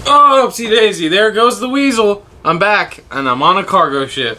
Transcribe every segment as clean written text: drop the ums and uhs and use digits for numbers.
Oh, oopsie daisy, there goes the weasel. I'm back, and I'm on a cargo ship.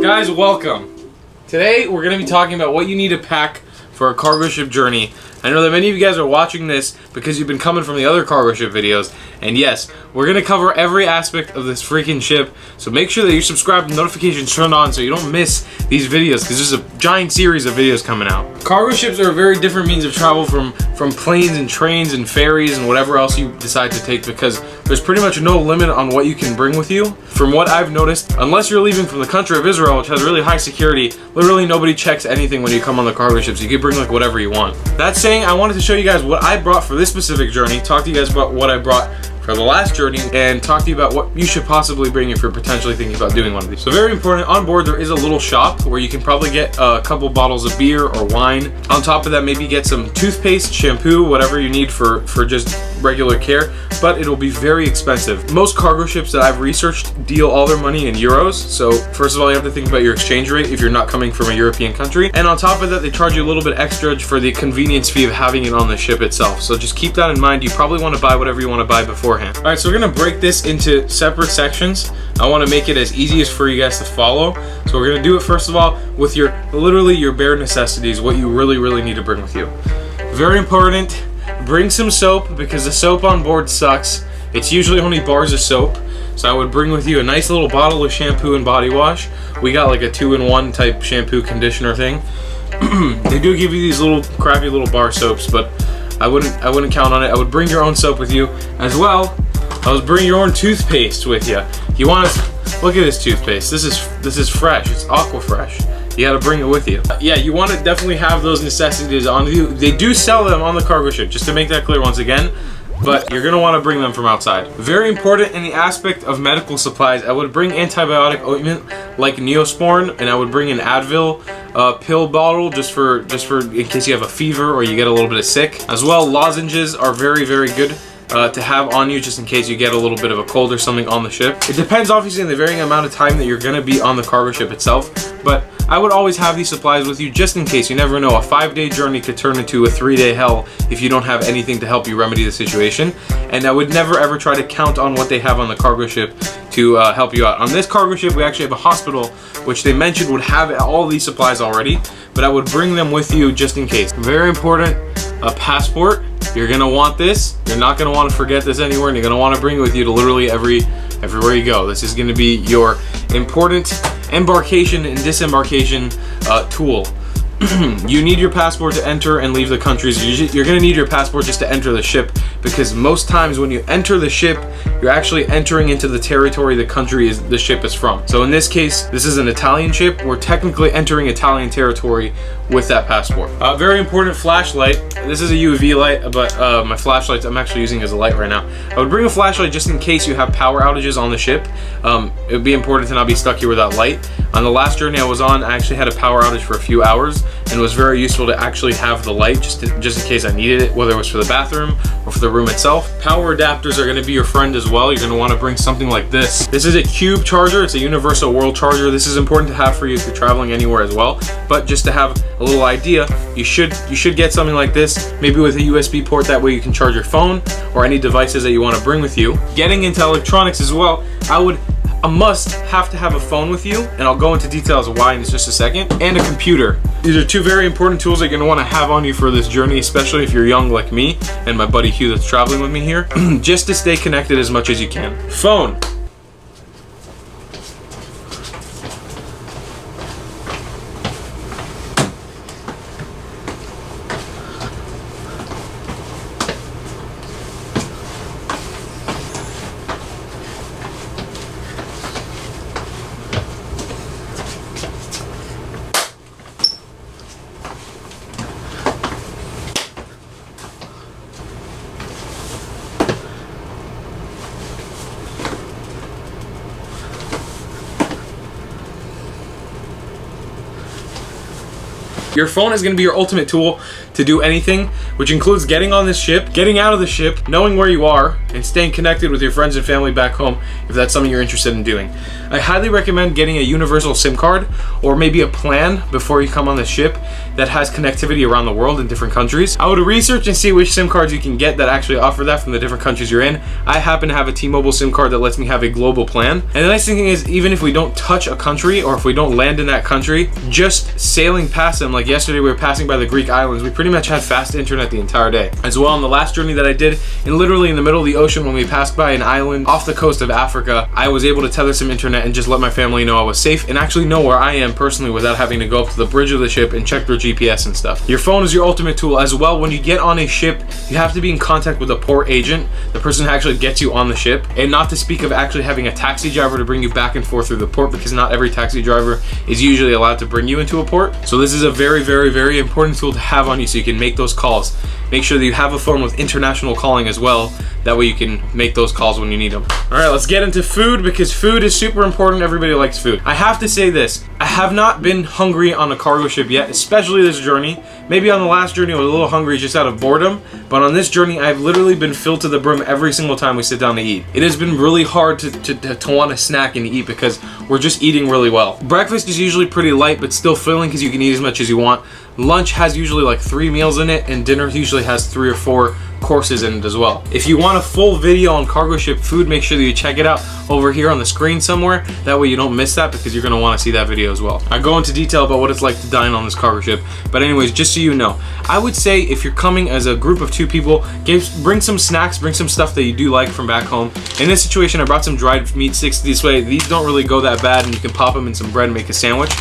Guys, welcome. Today, we're going to be talking about what you need to pack for a cargo ship journey. I know that many of you guys are watching this because you've been coming from the other cargo ship videos. And yes, we're going to cover every aspect of this freaking ship. So make sure that you're subscribed and notifications turned on so you don't miss these videos, because there's a giant series of videos coming out. Cargo ships are a very different means of travel from planes and trains and ferries and whatever else you decide to take, because there's pretty much no limit on what you can bring with you. From what I've noticed, unless you're leaving from the country of Israel, which has really high security, literally nobody checks anything when you come on the cargo ships. You can bring like whatever you want. That saying, I wanted to show you guys what I brought for this specific journey, talk to you guys about what I brought for the last journey, and talk to you about what you should possibly bring if you're potentially thinking about doing one of these. So very important, on board there is a little shop where you can probably get a couple bottles of beer or wine. On top of that, maybe get some toothpaste, shampoo, whatever you need for just regular care, but it'll be very expensive. Most cargo ships that I've researched deal all their money in euros, so first of all you have to think about your exchange rate if you're not coming from a European country, and on top of that they charge you a little bit extra for the convenience fee of having it on the ship itself. So just keep that in mind. You probably want to buy whatever you want to buy beforehand. Alright, so we're going to break this into separate sections. I want to make it as easy as for you guys to follow. So we're going to do it first of all with literally your bare necessities, what you really need to bring with you. Very important, bring some soap, because the soap on board sucks. It's usually only bars of soap. So I would bring with you a nice little bottle of shampoo and body wash. We got like a 2-in-1 type shampoo conditioner thing. They do give you these little crappy little bar soaps, but I wouldn't count on it. I would bring your own soap with you as well. I would bring your own toothpaste with you. You want to look at this toothpaste. This is fresh. It's Aqua Fresh. You got to bring it with you. Yeah, you want to definitely have those necessities on you. They do sell them on the cargo ship, just to make that clear once again, but you're going to want to bring them from outside. Very important in the aspect of medical supplies, I would bring antibiotic ointment like Neosporin, and I would bring an Advil pill bottle just for in case you have a fever or you get a little bit of sick. As well, lozenges are very good to have on you just in case you get a little bit of a cold or something on the ship. It depends obviously on the varying amount of time that you're going to be on the cargo ship itself, but I would always have these supplies with you just in case. You never know, a 5-day journey could turn into a 3-day hell if you don't have anything to help you remedy the situation. And I would never ever try to count on what they have on the cargo ship to help you out. On this cargo ship we actually have a hospital which they mentioned would have all these supplies already, but I would bring them with you just in case. Very important, a passport. You're gonna want this. You're not gonna want to forget this anywhere, and you're gonna want to bring it with you to literally everywhere you go. This is gonna be your important embarkation and disembarkation tool. You need your passport to enter and leave the countries. You're going to need your passport just to enter the ship, because most times when you enter the ship, you're actually entering into the territory the country the ship is from. So in this case, this is an Italian ship. We're technically entering Italian territory with that passport. Very important, flashlight. This is a UV light, but my flashlight I'm actually using as a light right now. I would bring a flashlight just in case you have power outages on the ship. It would be important to not be stuck here without light. On the last journey I was on, I actually had a power outage for a few hours, and it was very useful to actually have the light just in case I needed it, whether it was for the bathroom or for the room itself. Power adapters are going to be your friend as well. You're going to want to bring something like this. This is a Cube charger. It's a universal world charger. This is important to have for you if you're traveling anywhere as well. But just to have a little idea, you should get something like this, maybe with a USB port. That way you can charge your phone or any devices that you want to bring with you. Getting into electronics as well, a must have to have a phone with you, and I'll go into details why in just a second, and a computer. These are two very important tools that you're going to want to have on you for this journey, especially if you're young like me and my buddy Hugh that's traveling with me here, just to stay connected as much as you can. Phone. Your phone is going to be your ultimate tool to do anything, which includes getting on this ship, getting out of the ship, knowing where you are, and staying connected with your friends and family back home if that's something you're interested in doing. I highly recommend getting a universal SIM card or maybe a plan before you come on the ship that has connectivity around the world in different countries. I would research and see which SIM cards you can get that actually offer that from the different countries you're in. I happen to have a T-Mobile SIM card that lets me have a global plan. And the nice thing is, even if we don't touch a country or if we don't land in that country, just sailing past them, like yesterday we were passing by the Greek islands, we pretty much had fast internet the entire day. As well, on the last journey that I did, and literally in the middle of the ocean when we passed by an island off the coast of Africa, I was able to tether some internet and just let my family know I was safe and actually know where I am personally without having to go up to the bridge of the ship and check their GPS and stuff. Your phone is your ultimate tool as well. When you get on a ship, you have to be in contact with a port agent, the person who actually gets you on the ship, and not to speak of actually having a taxi driver to bring you back and forth through the port, because not every taxi driver is usually allowed to bring you into a port. So this is a very, very, very important tool to have on you so you can make those calls. Make sure that you have a phone with international calling as well. That way you can make those calls when you need them. All right, let's get into food, because food is super important. Everybody likes food. I have to say this. I have not been hungry on a cargo ship yet, especially this journey. Maybe on the last journey I was a little hungry just out of boredom, but on this journey I've literally been filled to the brim every single time we sit down to eat. It has been really hard to want to snack and eat because we're just eating really well. Breakfast is usually pretty light but still filling because you can eat as much as you want. Lunch has usually like 3 meals in it, and dinner usually has 3 or 4 courses in it as well. If you want a full video on cargo ship food, make sure that you check it out over here on the screen somewhere. That way you don't miss that, because you're going to want to see that video as well. I go into detail about what it's like to dine on this cargo ship, but anyways, just so you know, I would say if you're coming as a group of 2 people, bring some snacks, bring some stuff that you do like from back home. In this situation, I brought some dried meat sticks. This way these don't really go that bad, and you can pop them in some bread and make a sandwich.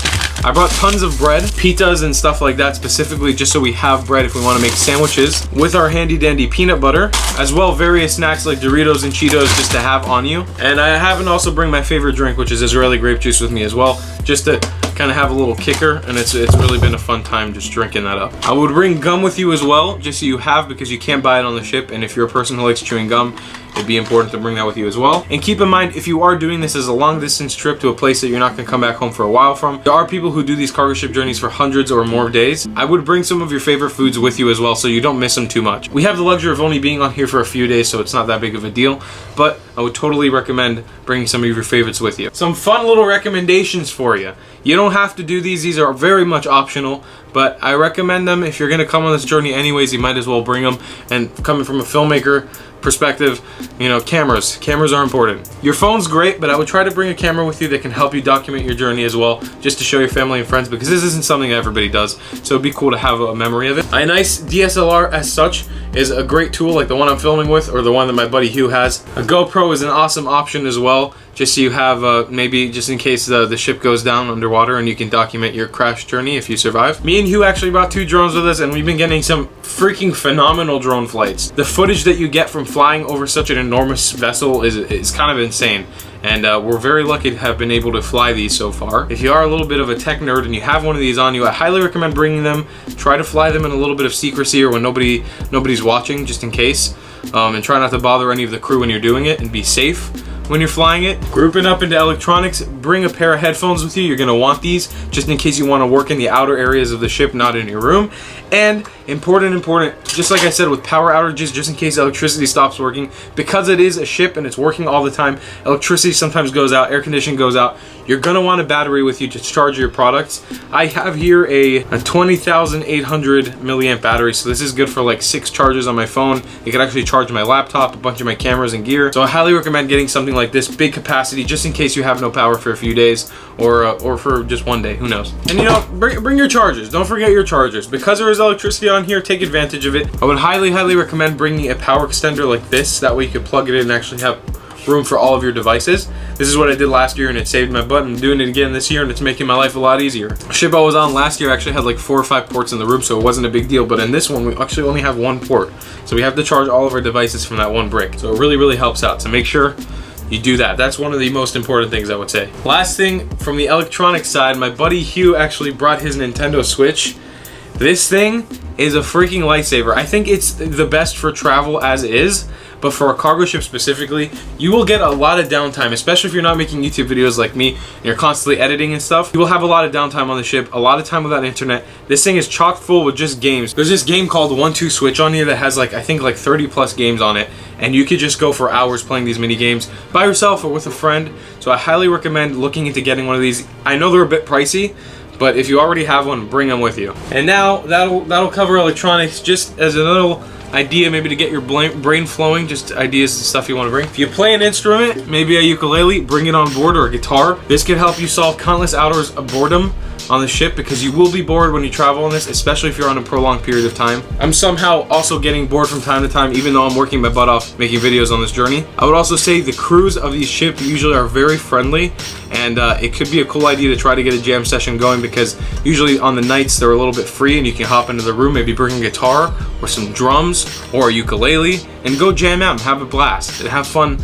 I brought tons of bread, pitas and stuff like that, specifically just so we have bread if we want to make sandwiches, with our handy dandy peanut butter, as well various snacks like Doritos and Cheetos just to have on you. And I happen to also bring my favorite drink, which is Israeli grape juice, with me as well, just to kind of have a little kicker, and it's really been a fun time just drinking that up. I would bring gum with you as well, just so you have, because you can't buy it on the ship, and if you're a person who likes chewing gum, it'd be important to bring that with you as well. And keep in mind, if you are doing this as a long distance trip to a place that you're not going to come back home for a while from, there are people who do these cargo ship journeys for hundreds or more days. I would bring some of your favorite foods with you as well so you don't miss them too much. We have the luxury of only being on here for a few days, so it's not that big of a deal, but I would totally recommend bringing some of your favorites with you. Some fun little recommendations for you. You don't have to do these are very much optional, but I recommend them. If you're going to come on this journey anyways, you might as well bring them. And coming from a filmmaker perspective, you know, cameras are important. Your phone's great, but I would try to bring a camera with you that can help you document your journey as well, just to show your family and friends, because this isn't something everybody does, so it'd be cool to have a memory of it. A nice DSLR as such is a great tool, like the one I'm filming with, or the one that my buddy Hugh has. A GoPro is an awesome option as well, just so you have maybe just in case the ship goes down underwater, and you can document your crash journey if you survive. Me and Hugh actually brought 2 drones with us, and we've been getting some freaking phenomenal drone flights. The footage that you get from flying over such an enormous vessel is kind of insane, and we're very lucky to have been able to fly these so far. If you are a little bit of a tech nerd and you have one of these on you, I highly recommend bringing them. Try to fly them in a little bit of secrecy, or when nobody's watching, just in case, and try not to bother any of the crew when you're doing it, and be safe when you're flying it. Grouping up into electronics, bring a pair of headphones with you. You're gonna want these just in case you want to work in the outer areas of the ship, not in your room. And important, just like I said with power outages, just in case electricity stops working, because it is a ship and it's working all the time, electricity sometimes goes out, air conditioning goes out, you're gonna want a battery with you to charge your products. I have here a 20,800 milliamp battery, so this is good for like 6 charges on my phone. It could actually charge my laptop, a bunch of my cameras and gear. So I highly recommend getting something like this, big capacity, just in case you have no power for a few days, or for just one day, who knows. And you know, bring your chargers. Don't forget your chargers. Because there is electricity on here, take advantage of it. I would highly recommend bringing a power extender like this. That way you can plug it in and actually have room for all of your devices. This is what I did last year, and it saved my butt. I'm doing it again this year, and it's making my life a lot easier. The ship I was on last year actually had like 4 or 5 ports in the room, so it wasn't a big deal. But in this one, we actually only have 1 port, so we have to charge all of our devices from that 1 brick. So it really helps out. So make sure you do that. That's one of the most important things, I would say. Last thing, from the electronic side, my buddy Hugh actually brought his Nintendo Switch. This thing is a freaking lifesaver. I think it's the best for travel as is, but for a cargo ship specifically, you will get a lot of downtime, especially if you're not making YouTube videos like me and you're constantly editing and stuff. You will have a lot of downtime on the ship, a lot of time without internet. This thing is chock full with just games. There's this game called 1-2 Switch on here that has like, I think like 30 plus games on it, and you could just go for hours playing these mini games by yourself or with a friend. So I highly recommend looking into getting one of these. I know they're a bit pricey, but if you already have one, bring them with you. And now that'll cover electronics, just as a little idea maybe to get your brain flowing, just ideas and stuff you want to bring. If you play an instrument, maybe a ukulele, bring it on board, or a guitar. This could help you solve countless hours of boredom on the ship, because you will be bored when you travel on this, especially if you're on a prolonged period of time. I'm somehow also getting bored from time to time, even though I'm working my butt off making videos on this journey. I would also say the crews of these ships usually are very friendly, and it could be a cool idea to try to get a jam session going, because usually on the nights they're a little bit free and you can hop into the room, maybe bring a guitar or some drums or a ukulele and go jam out and have a blast and have fun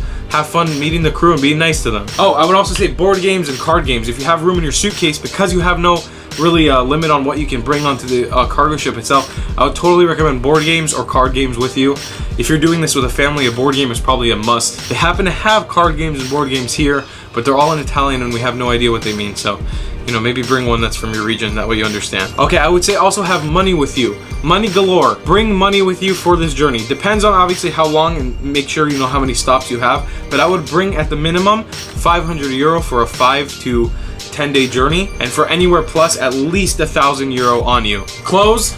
meeting the crew and being nice to them. Oh, I would also say board games and card games. If you have room in your suitcase, because you have no really limit on what you can bring onto the cargo ship itself, I would totally recommend board games or card games with you. If you're doing this with a family, a board game is probably a must. They happen to have card games and board games here, but they're all in Italian and we have no idea what they mean. So, you know, maybe bring one that's from your region, that way you understand. Okay, I would say also have money with you. Money galore. Bring money with you for this journey. Depends on obviously how long, and make sure you know how many stops you have, but I would bring at the minimum 500 euro for a 5 to 10 day journey, and for anywhere plus at least 1,000 euro on you. Clothes.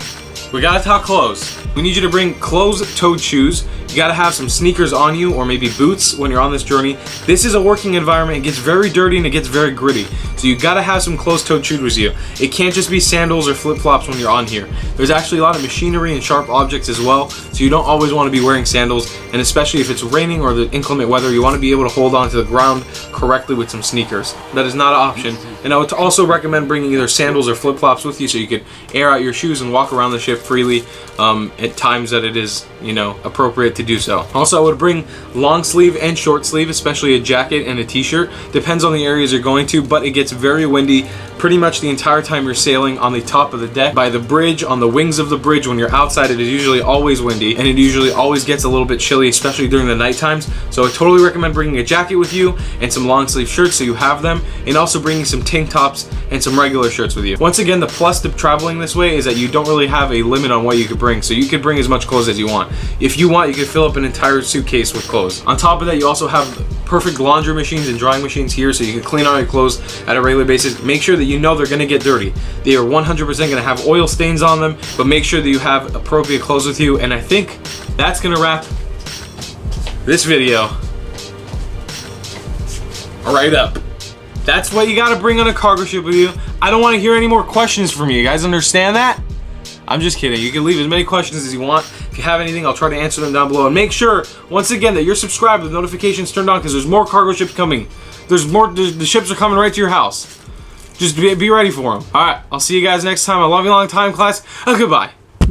We gotta talk clothes. We need you to bring closed-toed shoes. You gotta have some sneakers on you, or maybe boots when you're on this journey. This is a working environment. It gets very dirty and it gets very gritty. So you gotta have some closed-toed shoes with you. It can't just be sandals or flip-flops when you're on here. There's actually a lot of machinery and sharp objects as well, so you don't always want to be wearing sandals, and especially if it's raining or the inclement weather, you want to be able to hold on to the ground correctly with some sneakers. That is not an option. And I would also recommend bringing either sandals or flip-flops with you so you could air out your shoes and walk around the ship freely at times that it is, you know, appropriate to do so. Also, I would bring long sleeve and short sleeve, especially a jacket and a t-shirt. Depends on the areas you're going to, but it gets very windy pretty much the entire time you're sailing on the top of the deck, by the bridge, on the wings of the bridge. When you're outside, it is usually always windy, and it usually always gets a little bit chilly, especially during the night times. So I totally recommend bringing a jacket with you and some long sleeve shirts so you have them, and also bringing some tank tops and some regular shirts with you. Once again, the plus to traveling this way is that you don't really have a limit on what you could bring, so you could bring as much clothes as you want. If you want, you could fill up an entire suitcase with clothes. On top of that, you also have perfect laundry machines and drying machines here, so you can clean out your clothes at a regular basis. Make sure that you know they're going to get dirty. They are 100% going to have oil stains on them, but make sure that you have appropriate clothes with you. And I think that's going to wrap this video right up. That's what you got to bring on a cargo ship with you. I don't want to hear any more questions from you. You guys understand that? I'm just kidding. You can leave as many questions as you want. If you have anything, I'll try to answer them down below. And make sure, once again, that you're subscribed with notifications turned on, because there's more cargo ships coming. There's more. The ships are coming right to your house. Just be ready for them. All right, I'll see you guys next time. I love you long time, class. Goodbye.